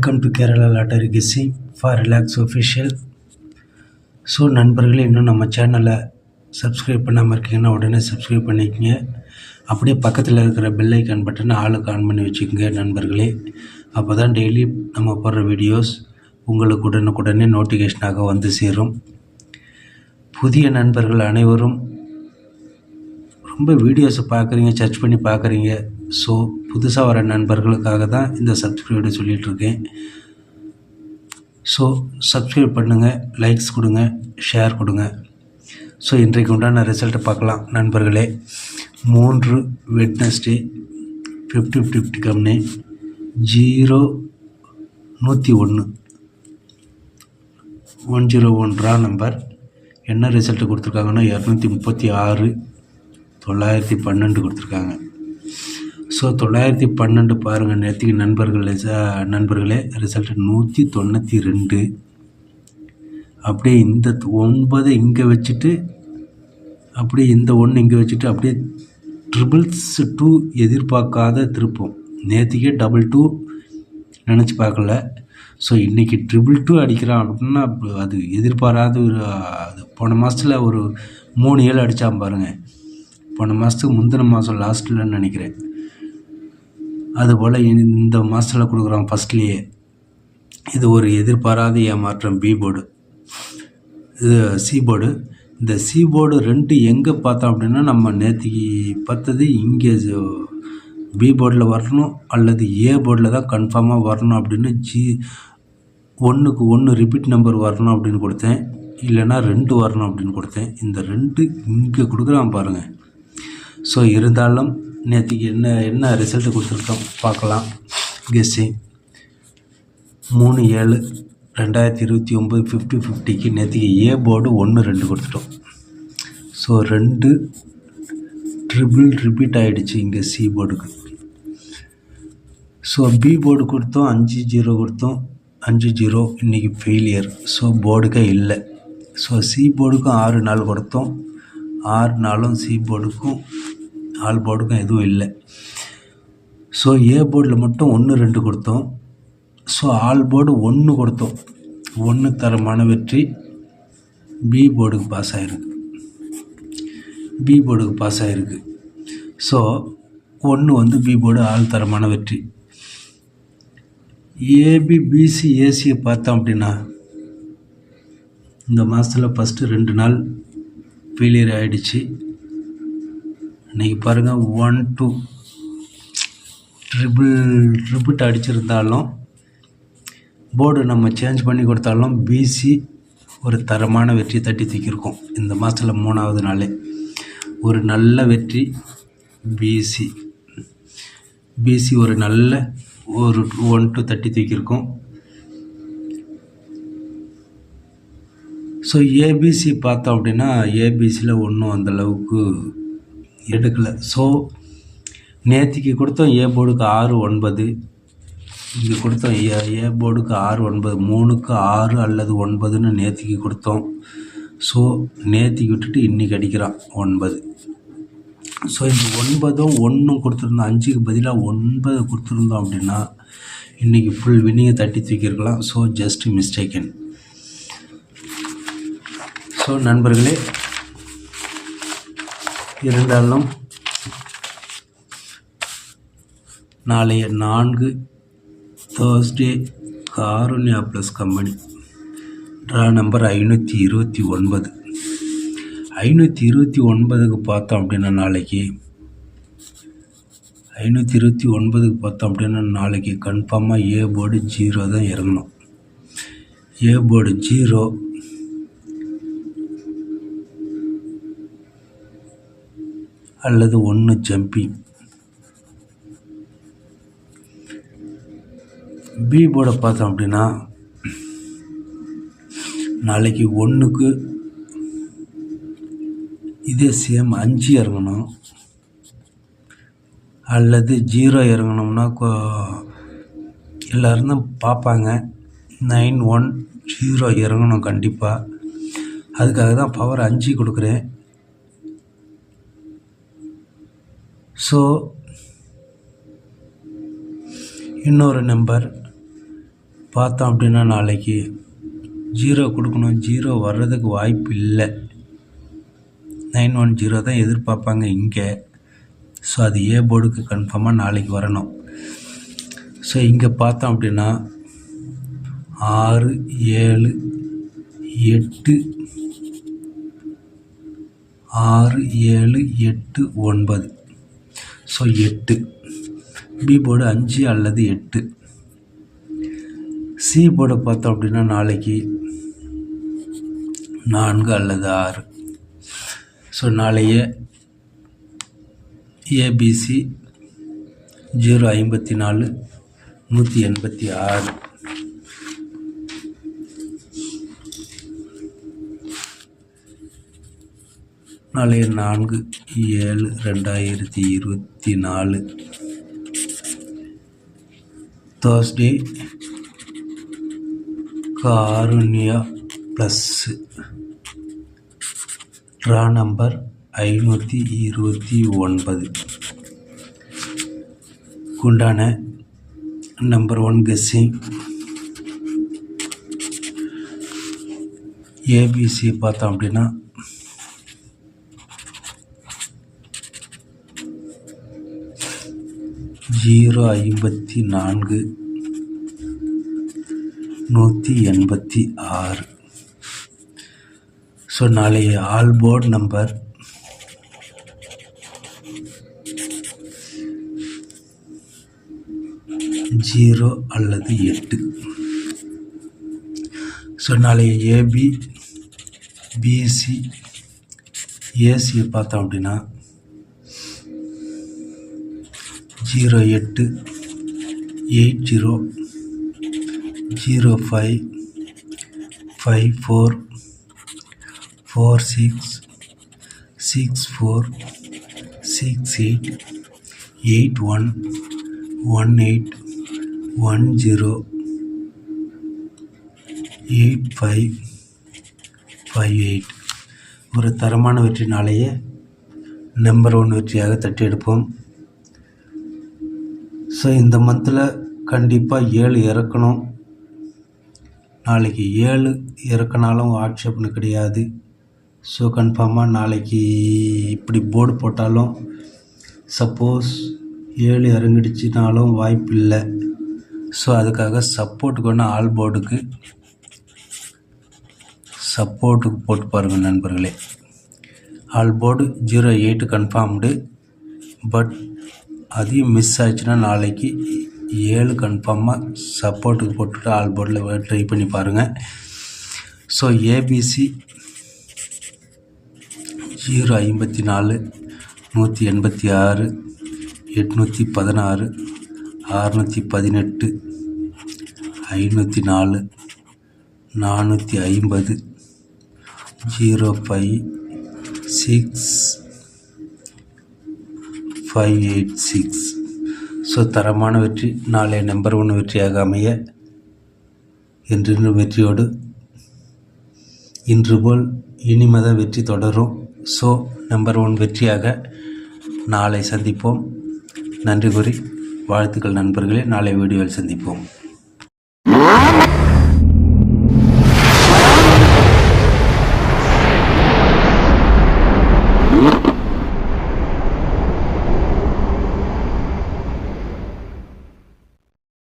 Welcome to Kerala lottery guessing for relax official. So நண்பர்களே, இன்னும் நம்ம சேனலை சப்ஸ்கிரைப் பண்ணாமல் இருக்கீங்கன்னா உடனே சப்ஸ்கிரைப் பண்ணிக்கோங்க. அப்படியே பக்கத்தில் இருக்கிற பெல் ஐக்கான் பட்டனை ஆளுக்கு ஆன் பண்ணி வச்சுக்கோங்க நண்பர்களே. அப்போ தான் டெய்லி நம்ம போடுற வீடியோஸ் உங்களுக்கு உடனுக்குடனே நோட்டிஃபிகேஷனாக வந்து சேரும். புதிய நண்பர்கள் அனைவரும் ரொம்ப வீடியோஸை பார்க்குறீங்க, சர்ச் பண்ணி பார்க்குறீங்க. ஸோ புதுசாக வர நண்பர்களுக்காக தான் இந்த சப்ஸ்கிரைபை சொல்லிகிட்ருக்கேன். ஸோ சப்ஸ்கிரைப் பண்ணுங்கள், லைக்ஸ் கொடுங்க, ஷேர் கொடுங்க. ஸோ இன்றைக்கு உண்டான ரிசல்ட்டை பார்க்கலாம் நண்பர்களே. 3 வெட்னஸ்டே 50-50 கம்பெனி 0-101 101 ரா நம்பர். என்ன ரிசல்ட்டு கொடுத்துருக்காங்கன்னா 236 912 கொடுத்துருக்காங்க. ஸோ 912 பாருங்கள், நேற்றுக்கு நண்பர்களே ரிசல்ட்டு 192. அப்படியே இந்த 9 இங்கே வச்சுட்டு அப்படியே இந்த 1 இங்கே வச்சுட்டு அப்படியே 222 எதிர்பார்க்காத திருப்பம். நேற்றுக்கே 22 நினச்சி பார்க்கல. ஸோ இன்றைக்கி 222 அடிக்கிறான் அப்படின்னா அது எதிர்பாராத அது போன மாதத்தில் ஒரு 3-7 அடித்தான் பாருங்கள். போன மாதத்துக்கு முந்தின மாதம் லாஸ்ட்டில்னு நினைக்கிறேன். அதுபோல் இந்த மாதத்தில் கொடுக்குறோம் ஃபஸ்ட்லேயே. இது ஒரு எதிர்பாராத ஏமாற்றம். பி போர்டு, இது சி போர்டு. இந்த சி போர்டு 2 எங்கே பார்த்தோம் அப்படின்னா நம்ம நேற்றுக்கு பார்த்தது இங்கே பி போர்டில் வரணும் அல்லது ஏ போர்டில் தான் கன்ஃபார்மாக வரணும் அப்படின்னு 1க்கு 1 ரிப்பீட் நம்பர் வரணும் அப்படின்னு கொடுத்தேன். இல்லைன்னா 2 வரணும் அப்படின்னு கொடுத்தேன். இந்த 2 இங்கே கொடுக்குறான் பாருங்கள். ஸோ இருந்தாலும் நேற்றுக்கு என்ன ரிசல்ட்டு கொடுத்துருக்கோம் பார்க்கலாம். கெஸ்ஸிங் 3/7/2029 50-50க்கு நேற்றுக்கு ஏ போர்டு 1-2 கொடுத்துட்டோம். ஸோ 2 ரிப்பீட் ஆகிடுச்சு இங்கே சி போர்டுக்கு. ஸோ பி போர்டு கொடுத்தோம் 5-0 கொடுத்தோம் 5-0. இன்றைக்கி ஃபெயிலியர். ஸோ போர்டுக்கே இல்லை. ஸோ சி போர்டுக்கும் 6 நாள் கொடுத்தோம். 6 நாளும் சி போர்டுக்கும் ஆல் போர்டுக்கும் எதுவும் இல்லை. ஸோ ஏ போர்டில் மட்டும் 1-2 கொடுத்தோம். ஸோ ஆல் போர்டு 1 கொடுத்தோம். 1 தரமான வெற்றி. பி போர்டுக்கு பாஸ் ஆகிருக்கு. ஸோ 1 வந்து பி போர்டு ஆல் தரமான வெற்றி. ஏபி பிசி ஏசியை பார்த்தோம் அப்படின்னா இந்த மாதத்தில் ஃபஸ்ட்டு 2 நாள் ஃபெயிலியர் ஆகிடுச்சு. இன்றைக்கி பாருங்கள் 1-2 ட்ரிபிட் அடிச்சிருந்தாலும் போர்டு நம்ம சேஞ்ச் பண்ணி கொடுத்தாலும் பிசி ஒரு தரமான வெற்றி தட்டி தூக்கியிருக்கோம். இந்த மாதத்தில் 3வது நாளே ஒரு நல்ல வெற்றி. பிசி ஒரு நல்ல ஒரு 1-2 தட்டி தூக்கியிருக்கோம். ஸோ ஏபிசி பார்த்தோம் அப்படின்னா ஏபிசியில் ஒன்றும் அந்தளவுக்கு எடுக்கலை. ஸோ நேற்றுக்கு கொடுத்தோம் ஏ போர்டுக்கு 6-9, இங்கே கொடுத்தோம் ஏ போர்டுக்கு 6-9, 3க்கு 6 அல்லது 9ன்னு நேற்றுக்கு கொடுத்தோம். ஸோ நேற்றுக்கு விட்டுட்டு இன்றைக்கி அடிக்கிறான் 9. ஸோ இந்த 9ம் 1 கொடுத்துருந்தோம். 5க்கு பதிலாக 9 கொடுத்துருந்தோம் அப்படின்னா இன்றைக்கி ஃபுல் வின்னிங்கை தட்டி தூக்கியிருக்கலாம். So just mistaken. ஸோ நண்பர்களே, இருந்தாலும் நாளைய 4 Thursday Karunya plus company draw number 529. 529க்கு பார்த்தோம் அப்படின்னா நாளைக்கு 529க்கு பார்த்தோம் அப்படின்னா நாளைக்கு கன்ஃபார்மாக ஏ போர்டு 0 தான் இறங்கணும். ஏ போர்டு 0 அல்லது 1 ஜம்பிங். பி போர்டை பார்த்தோம் அப்படின்னா நாளைக்கு 1க்கு இதே சேம் 5 இறங்கணும் அல்லது 0 இறங்கணும்னா எல்லோரும் தான் பார்ப்பாங்க. 910 இறங்கணும் கண்டிப்பாக. அதுக்காக தான் பவர் 5 கொடுக்குறேன். ஸோ இன்னொரு நம்பர் பார்த்தோம் அப்படின்னா நாளைக்கு 0 கொடுக்கணும். 0 வர்றதுக்கு வாய்ப்பு இல்லை. 910 தான் எதிர்பார்ப்பாங்க இங்கே. ஸோ அது ஏ போர்டுக்கு கன்ஃபார்மாக நாளைக்கு வரணும். ஸோ இங்கே பார்த்தோம் அப்படின்னா 6, 7, 8, 6, 7, 8, 9. ஸோ 8 பி போர்டு 5 அல்லது 8. சி போர்டை பார்த்தோம் அப்படின்னா நாளைக்கு 4 அல்லது 6. ஸோ நாளைய ஏபிசி 054 186. நாளைய 4/7/2024 Thursday Karunya plus draw number 529 உண்டான நம்பர் 1 கெஸ்ஸிங். ஏபிசி பார்த்தோம் அப்படின்னா 054 186. ஸோ நாளைய ஆல் போர்டு நம்பர் 0 அல்லது 8. ஸோ நாளைய ஏபி பிசி ஏசியை பார்த்தோம் அப்படின்னா 08 80 05 54 46 64 68 81 18 10 85 58. ஒரு தரமான வெற்றி நாளையே நம்பர் 1 வெற்றியாக தட்டி எடுப்போம். ஸோ இந்த மந்தில் கண்டிப்பாக 7 இறக்கணும். நாளைக்கு 7 இறக்கினாலும் ஆட்சேபனை கிடையாது. ஸோ கன்ஃபார்மாக நாளைக்கு இப்படி போர்டு போட்டாலும் சப்போஸ் 7 இறங்கிடுச்சினாலும் வாய்ப்பு இல்லை. ஸோ அதுக்காக சப்போர்ட்டுக்கு வேணால் ஆல் போர்டுக்கு சப்போர்ட்டுக்கு போட்டு பாருங்கள் நண்பர்களே. All board 08 confirmed. பட் அதையும் மிஸ் ஆச்சுன்னா நாளைக்கு 7 கன்ஃபார்மாக சப்போர்ட்டுக்கு போட்டுட்டு ஆல் போர்டில் ட்ரை பண்ணி பாருங்கள். So ABC 054 186 816 618 504 450 05 6 586. ஸோ தரமான வெற்றி நாளை நம்பர் 1 வெற்றியாக அமைய என்றென்றும் வெற்றியோடு இன்று போல் இனிமேத வெற்றி தொடரும். ஸோ நம்பர் 1 வெற்றியாக நாளை சந்திப்போம். நன்றி கூறி வாழ்த்துக்கள் நண்பர்களே. நாளை வீடியோவில் சந்திப்போம்.